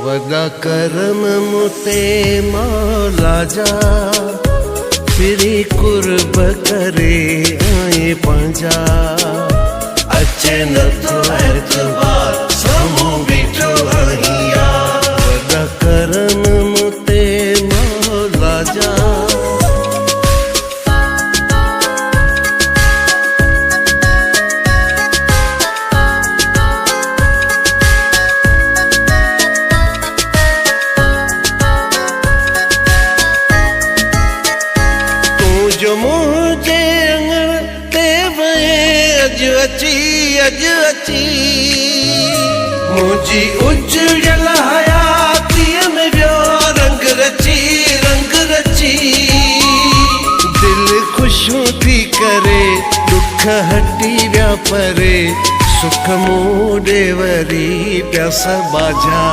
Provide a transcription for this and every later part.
वदा करम मुते मौला जा फिरी कुर्ब करे आए पंजा अचे न तो एतबार समो बीठो अहिया वदा करम मुते मौला जा जो मुझे अंगण ते वए अज अची मुझी उजड़ल हयातीअ में वियो रंग रची दिल खुशू थी करे दुख हटी विया परे सुख मूडे वरी प्यास बाजा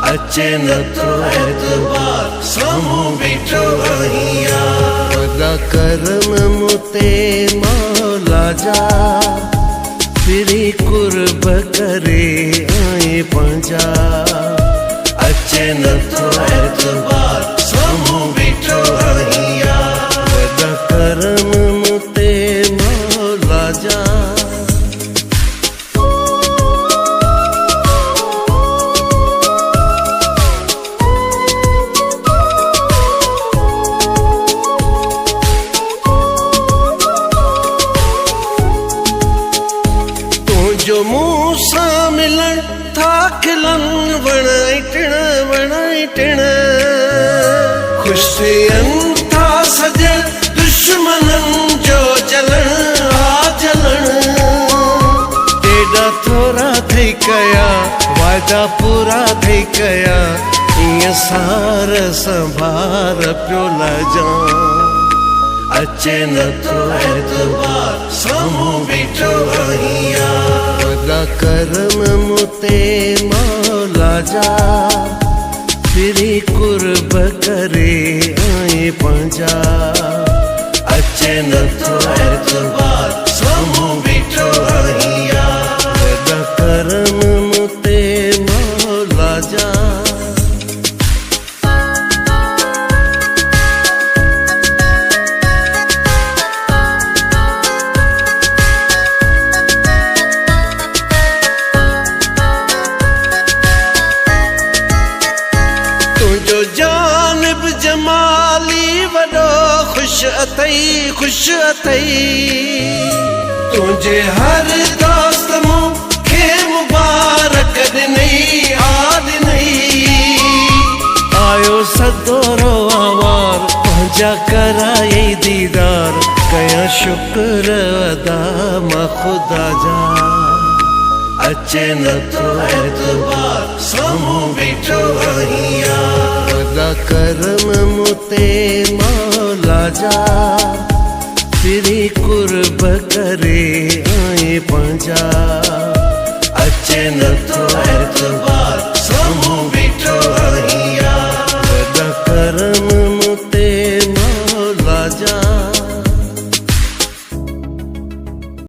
अचे न तो एतबार समो बीठो अहिया वदा करम मुते मौला जा फिरी कुर्ब करे आए पंजा अचे न तो एतबार समो बीठो अहिया वदा करम मुते मौला जा जो मूसा मिलन था खिलन वणाई टिण खुशियन था सजन दुश्मनन जो जलन आ जलन तेड़ा थोड़ा थई कया वादा पूरा थई कया ईअं सार संभार पियो लजा अचे न तो एतबार समो बीठो अहिया वदा करम मुते मौला जा फिरी कुर्ब करे आए पंजा अचे न तो एतबार समो बीठो अहिया वदा करम मुते मौला जा तुझो जानिब जमाली वडो खुश अथई तुझे हर दोस्त मुखे मुबारक ॾिनई आयो सदोरो आवार पंहिंजा कराई दीदार कया शुक्र अदा मां खुदा जा अचे न तो एतबार समो बीठो अहिया वदा करम मुते मौला जा फिरी कुर्ब करे आए पंजा अचे न तो